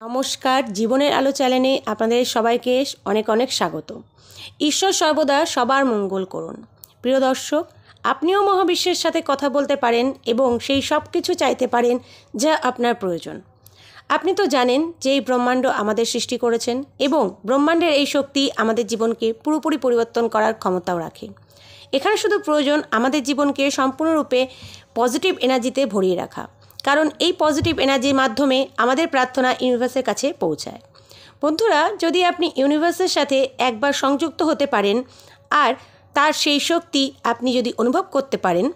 নমস্কার, জীবনের আলো চ্যানেলে আপনাদের সবাইকে অনেক অনেক স্বাগত। ঈশ্বর সর্বদা সবার মঙ্গল করুন। প্রিয় দর্শক, আপনিও মহাবিশ্বের সাথে কথা বলতে পারেন এবং সেই সব কিছু চাইতে পারেন যা আপনার প্রয়োজন। আপনি তো জানেন যে এই ব্রহ্মাণ্ড আমাদের সৃষ্টি করেছেন এবং ব্রহ্মাণ্ডের এই শক্তি আমাদের জীবনকে পুরোপুরি পরিবর্তন করার ক্ষমতাও রাখে। এখানে শুধু প্রয়োজন আমাদের জীবনকে সম্পূর্ণরূপে পজিটিভ এনার্জিতে ভরিয়ে রাখা, কারণ এই পজিটিভ এনার্জির মাধ্যমে আমাদের প্রার্থনা ইউনিভার্সের কাছে পৌঁছায়। বন্ধুরা, যদি আপনি ইউনিভার্সের সাথে একবার সংযুক্ত হতে পারেন আর তার সেই শক্তি আপনি যদি অনুভব করতে পারেন,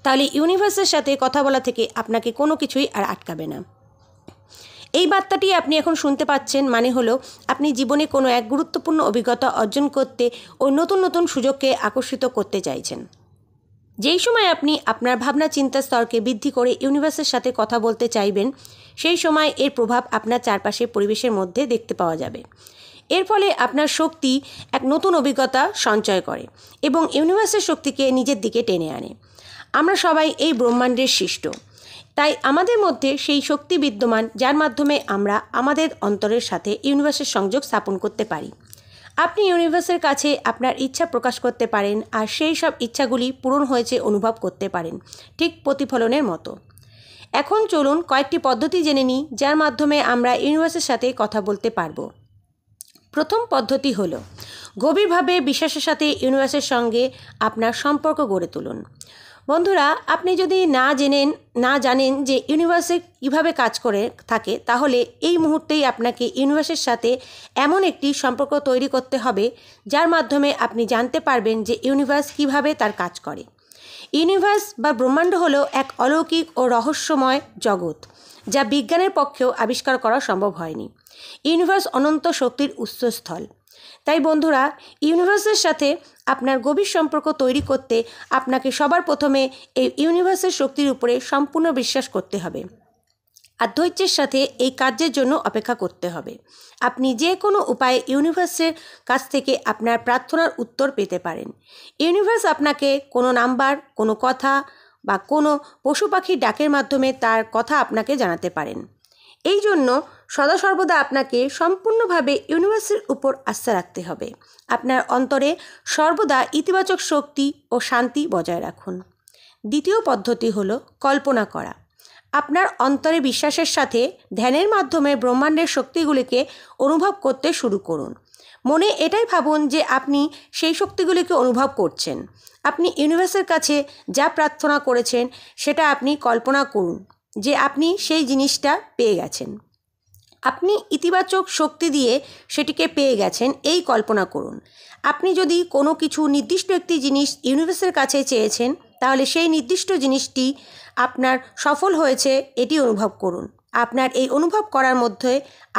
তাহলে ইউনিভার্সের সাথে কথা বলা থেকে আপনাকে কোনো কিছুই আর আটকাবে না। এই বার্তাটি আপনি এখন শুনতে পাচ্ছেন, মানে হলো আপনি জীবনে কোনো এক গুরুত্বপূর্ণ অভিজ্ঞতা অর্জন করতে ও নতুন নতুন সুযোগকে আকর্ষিত করতে চাইছেন। যেই সময় আপনি আপনার ভাবনা চিন্তা স্তরকে বৃদ্ধি করে ইউনিভার্সের সাথে কথা বলতে চাইবেন, সেই সময় এর প্রভাব আপনার চারপাশের পরিবেশের মধ্যে দেখতে পাওয়া যাবে। এর ফলে আপনার শক্তি এক নতুন অভিজ্ঞতা সঞ্চয় করে এবং ইউনিভার্সের শক্তিকে নিজের দিকে টেনে আনে। আমরা সবাই এই ব্রহ্মাণ্ডের সৃষ্ট, তাই আমাদের মধ্যে সেই শক্তি বিদ্যমান যার মাধ্যমে আমরা আমাদের অন্তরের সাথে ইউনিভার্সের সংযোগ স্থাপন করতে পারি। আপনি ইউনিভার্সের কাছে আপনার ইচ্ছা প্রকাশ করতে পারেন আর সেই সব ইচ্ছাগুলি পূরণ হয়েছে অনুভব করতে পারেন, ঠিক প্রতিফলনের মতো। এখন চলুন কয়েকটি পদ্ধতি জেনে নিই যার মাধ্যমে আমরা ইউনিভার্সের সাথে কথা বলতে পারবো। প্রথম পদ্ধতি হলো গভীরভাবে বিশ্বাসের সাথে ইউনিভার্সের সঙ্গে আপনার সম্পর্ক গড়ে তুলুন। বন্ধুরা, আপনি যদি না জানেন যে ইউনিভার্সে কীভাবে কাজ করে থাকে, তাহলে এই মুহূর্তেই আপনাকে ইউনিভার্সের সাথে এমন একটি সম্পর্ক তৈরি করতে হবে যার মাধ্যমে আপনি জানতে পারবেন যে ইউনিভার্স কীভাবে তার কাজ করে। ইউনিভার্স বা ব্রহ্মাণ্ড হলো এক অলৌকিক ও রহস্যময় জগৎ যা বিজ্ঞানের পক্ষেও আবিষ্কার করা সম্ভব হয়নি। ইউনিভার্স অনন্ত শক্তির উৎসস্থল। তাই বন্ধুরা, ইউনিভার্সের সাথে আপনার গভীর সম্পর্ক তৈরি করতে আপনাকে সবার প্রথমে এই ইউনিভার্সের শক্তির উপরে সম্পূর্ণ বিশ্বাস করতে হবে আর ধৈর্যের সাথে এই কার্যের জন্য অপেক্ষা করতে হবে। আপনি যে কোনো উপায়ে ইউনিভার্সের কাছ থেকে আপনার প্রার্থনার উত্তর পেতে পারেন। ইউনিভার্স আপনাকে কোনো নাম্বার, কোনো কথা বা কোনো পশু পাখির ডাকের মাধ্যমে তার কথা আপনাকে জানাতে পারেন। এই জন্য সদা সর্বদা আপনাকে সম্পূর্ণভাবে ইউনিভার্সের উপর আস্থা রাখতে হবে। আপনার অন্তরে সর্বদা ইতিবাচক শক্তি ও শান্তি বজায় রাখুন। দ্বিতীয় পদ্ধতি হলো কল্পনা করা। আপনার অন্তরে বিশ্বাসের সাথে ধ্যানের মাধ্যমে ব্রহ্মাণ্ডের শক্তিগুলিকে অনুভব করতে শুরু করুন। মনে এটাই ভাবুন যে আপনি সেই শক্তিগুলিকে অনুভব করছেন। আপনি ইউনিভার্সের কাছে যা প্রার্থনা করেছেন সেটা আপনি কল্পনা করুন যে আপনি সেই জিনিসটা পেয়ে গেছেন। আপনি ইতিবাচক শক্তি দিয়ে সেটিকে পেয়ে গেছেন, এই কল্পনা করুন। আপনি যদি কোনো কিছু নির্দিষ্ট একটি জিনিস ইউনিভার্সের কাছে চেয়েছেন, তাহলে সেই নির্দিষ্ট জিনিসটি আপনার সফল হয়েছে এটি অনুভব করুন। আপনার এই অনুভব করার মধ্যে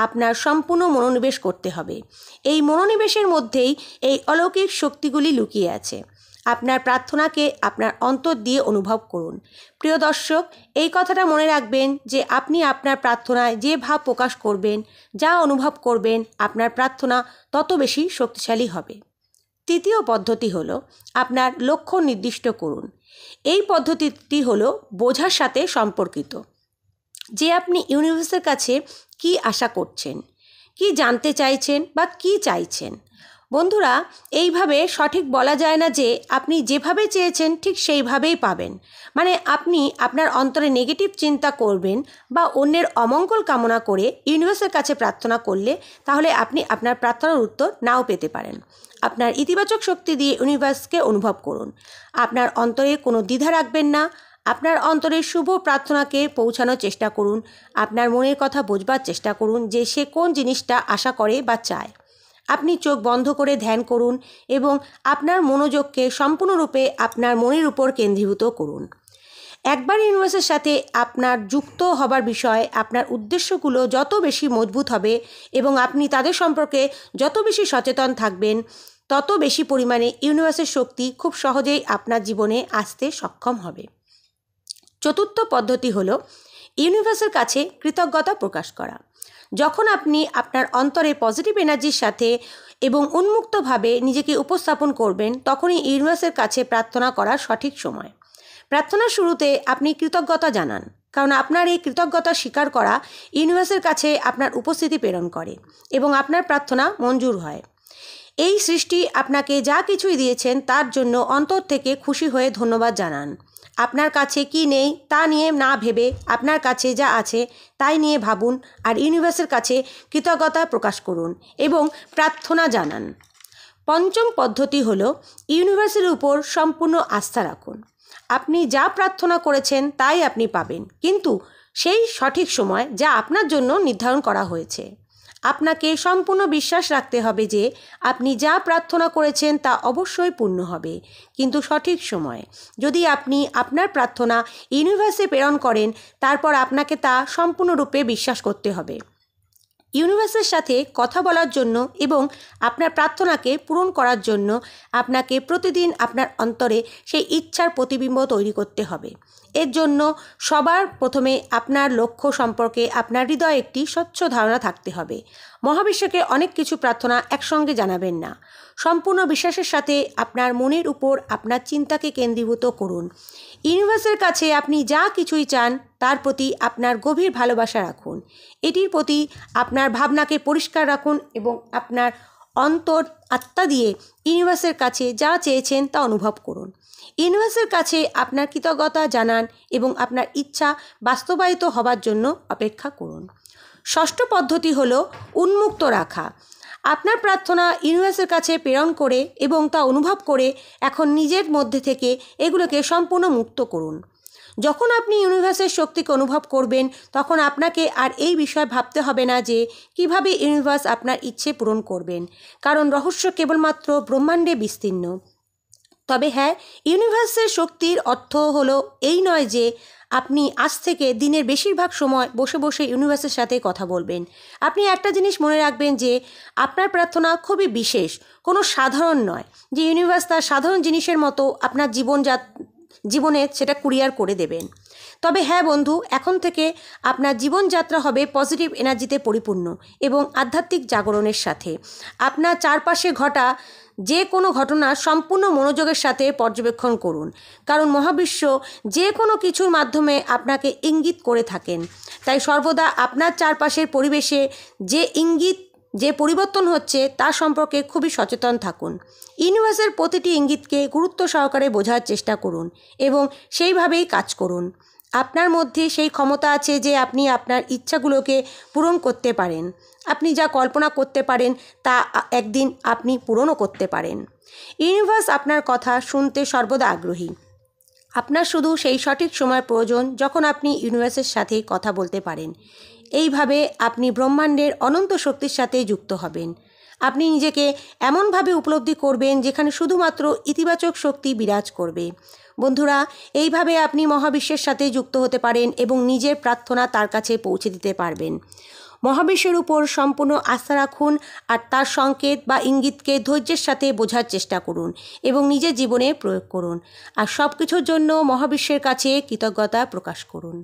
আপনার সম্পূর্ণ মনোনিবেশ করতে হবে। এই মনোনিবেশের মধ্যেই এই অলৌকিক শক্তিগুলি লুকিয়ে আছে। আপনার প্রার্থনাকে আপনার অন্তর দিয়ে অনুভব করুন। প্রিয় দর্শক, এই কথাটা মনে রাখবেন যে আপনি আপনার প্রার্থনায় যে ভাব প্রকাশ করবেন, যা অনুভব করবেন, আপনার প্রার্থনা তত বেশি শক্তিশালী হবে। তৃতীয় পদ্ধতি হলো আপনার লক্ষ্য নির্দিষ্ট করুন। এই পদ্ধতিটি হলো বোঝার সাথে সম্পর্কিত, যে আপনি ইউনিভার্সের কাছে কি আশা করছেন, কি জানতে চাইছেন বা কি চাইছেন। বন্ধুরা, এইভাবে সঠিক বলা যায় না যে আপনি যেভাবে চেয়েছেন ঠিক সেইভাবেই পাবেন। মানে আপনি আপনার অন্তরে নেগেটিভ চিন্তা করবেন বা অন্যের অমঙ্গল কামনা করে ইউনিভার্সের কাছে প্রার্থনা করলে তাহলে আপনি আপনার প্রার্থনার উত্তর নাও পেতে পারেন। আপনার ইতিবাচক শক্তি দিয়ে ইউনিভার্সকে অনুভব করুন। আপনার অন্তরে কোনো দ্বিধা রাখবেন না। আপনার অন্তরের শুভ প্রার্থনাকে পৌঁছানোর চেষ্টা করুন। আপনার মনের কথা বোঝবার চেষ্টা করুন যে সে কোন জিনিসটা আশা করে বা চায়। আপনি চোখ বন্ধ করে ধ্যান করুন এবং আপনার মনোযোগকে সম্পূর্ণরূপে আপনার মনের উপর কেন্দ্রীভূত করুন। একবার ইউনিভার্সের সাথে আপনার যুক্ত হবার বিষয়ে আপনার উদ্দেশ্যগুলো যত বেশি মজবুত হবে এবং আপনি তাদের সম্পর্কে যত বেশি সচেতন থাকবেন, তত বেশি পরিমাণে ইউনিভার্সের শক্তি খুব সহজেই আপনার জীবনে আসতে সক্ষম হবে। চতুর্থ পদ্ধতি হলো ইউনিভার্সের কাছে কৃতজ্ঞতা প্রকাশ করা। যখন আপনি আপনার অন্তরে পজিটিভ এনার্জির সাথে এবং উন্মুক্তভাবে নিজেকে উপস্থাপন করবেন, তখনই ইউনিভার্সের কাছে প্রার্থনা করার সঠিক সময়। প্রার্থনার শুরুতে আপনি কৃতজ্ঞতা জানান। কারণ আপনার এই কৃতজ্ঞতা স্বীকার করা ইউনিভার্সের কাছে আপনার উপস্থিতি প্রেরণ করে এবং আপনার প্রার্থনা মঞ্জুর হয়। এই সৃষ্টি আপনাকে যা কিছুই দিয়েছেন তার জন্য অন্তর থেকে খুশি হয়ে ধন্যবাদ জানান। আপনার কাছে কি নেই তা নিয়ে না ভেবে আপনার কাছে যা আছে তাই নিয়ে ভাবুন আর ইউনিভার্সের কাছে কৃতজ্ঞতা প্রকাশ করুন এবং প্রার্থনা জানান। পঞ্চম পদ্ধতি হলো ইউনিভার্সের উপর সম্পূর্ণ আস্থা রাখুন। আপনি যা প্রার্থনা করেছেন তাই আপনি পাবেন, কিন্তু সেই সঠিক সময় যা আপনার জন্য নির্ধারণ করা হয়েছে। আপনাকে সম্পূর্ণ বিশ্বাস রাখতে হবে যে আপনি যা প্রার্থনা করেছেন তা অবশ্যই পূর্ণ হবে, কিন্তু সঠিক সময়ে। যদি আপনি আপনার প্রার্থনা ইউনিভার্সে প্রেরণ করেন, তারপর আপনাকে তা সম্পূর্ণরূপে বিশ্বাস করতে হবে। ইউনিভার্সের সাথে কথা বলার জন্য এবং আপনার প্রার্থনাকে পূরণ করার জন্য আপনাকে প্রতিদিন আপনার অন্তরে সেই ইচ্ছার প্রতিবিম্ব তৈরি করতে হবে। এর জন্য সবার প্রথমে আপনার লক্ষ্য সম্পর্কে আপনার হৃদয়ে একটি স্বচ্ছ ধারণা থাকতে হবে। মহাবিশ্বকে অনেক কিছু প্রার্থনা একসঙ্গে জানাবেন না। সম্পূর্ণ বিশ্বাসের সাথে আপনার মনের উপর আপনার চিন্তাকে কেন্দ্রীভূত করুন। ইউনিভার্সের কাছে আপনি যা কিছুই চান তার প্রতি আপনার গভীর ভালোবাসা রাখুন। এটির প্রতি আপনার ভাবনাকে পরিষ্কার রাখুন এবং আপনার অন্তর আত্মা দিয়ে ইউনিভার্সের কাছে যা চেয়েছেন তা অনুভব করুন। ইউনিভার্সের কাছে আপনার কৃতজ্ঞতা জানান এবং আপনার ইচ্ছা বাস্তবায়িত হবার জন্য অপেক্ষা করুন। ষষ্ঠ পদ্ধতি হলো উন্মুক্ত রাখা। আপনার প্রার্থনা ইউনিভার্সের কাছে প্রেরণ করে এবং তা অনুভব করে এখন নিজের মধ্যে থেকে এগুলোকে সম্পূর্ণ মুক্ত করুন। যখন আপনি ইউনিভার্সের শক্তিকে অনুভব করবেন, তখন আপনাকে আর এই বিষয়ে ভাবতে হবে না যে কিভাবে ইউনিভার্স আপনার ইচ্ছে পূরণ করবেন, কারণ রহস্য কেবলমাত্র ব্রহ্মাণ্ডে বিস্তীর্ণ। তবে হ্যাঁ, ইউনিভার্সের শক্তির অর্থ হলো এই নয় যে আপনি আজ থেকে দিনের বেশিরভাগ সময় বসে বসে ইউনিভার্সের সাথে কথা বলবেন। আপনি একটা জিনিস মনে রাখবেন যে আপনার প্রার্থনা খুবই বিশেষ, কোনো সাধারণ নয় যে ইউনিভার্স তার সাধারণ জিনিসের মতো আপনার জীবনে সেটা কুরিয়ার করে দেবেন। তবে হ্যাঁ বন্ধু, এখন থেকে আপনার জীবনযাত্রা হবে পজিটিভ এনার্জিতে পরিপূর্ণ এবং আধ্যাত্মিক জাগরণের সাথে। আপনার চারপাশে ঘটা যে কোনো ঘটনা সম্পূর্ণ মনোযোগের সাথে পর্যবেক্ষণ করুন, কারণ মহাবিশ্ব যে কোনো কিছুর মাধ্যমে আপনাকে ইঙ্গিত করে থাকেন। তাই সর্বদা আপনার চারপাশের পরিবেশে যে ইঙ্গিত, যে পরিবর্তন হচ্ছে তা সম্পর্কে খুবই সচেতন থাকুন। ইউনিভার্সের প্রতিটি ইঙ্গিতকে গুরুত্ব সহকারে বোঝার চেষ্টা করুন এবং সেইভাবেই কাজ করুন। আপনার মধ্যে সেই ক্ষমতা আছে যে আপনি আপনার ইচ্ছাগুলোকে পূরণ করতে পারেন। আপনি যা কল্পনা করতে পারেন তা একদিন আপনি পূরণও করতে পারেন। ইউনিভার্স আপনার কথা শুনতে সর্বদা আগ্রহী। আপনার শুধু সেই সঠিক সময় প্রয়োজন যখন আপনি ইউনিভার্সের সাথে কথা বলতে পারেন। এইভাবে আপনি ব্রহ্মাণ্ডের অনন্ত শক্তির সাথে যুক্ত হবেন। আপনি নিজেকে এমনভাবে উপলব্ধি করবেন যেখানে শুধুমাত্র ইতিবাচক শক্তি বিরাজ করবে। বন্ধুরা, এইভাবে আপনি মহাবিশ্বের সাথে যুক্ত হতে পারেন এবং নিজের প্রার্থনা তার কাছে পৌঁছে দিতে পারবেন। মহাবিশ্বের উপর সম্পূর্ণ আস্থা রাখুন আর তার সংকেত বা ইঙ্গিতকে ধৈর্যের সাথে বোঝার চেষ্টা করুন এবং নিজের জীবনে প্রয়োগ করুন। আর সব কিছুর জন্য মহাবিশ্বের কাছে কৃতজ্ঞতা প্রকাশ করুন।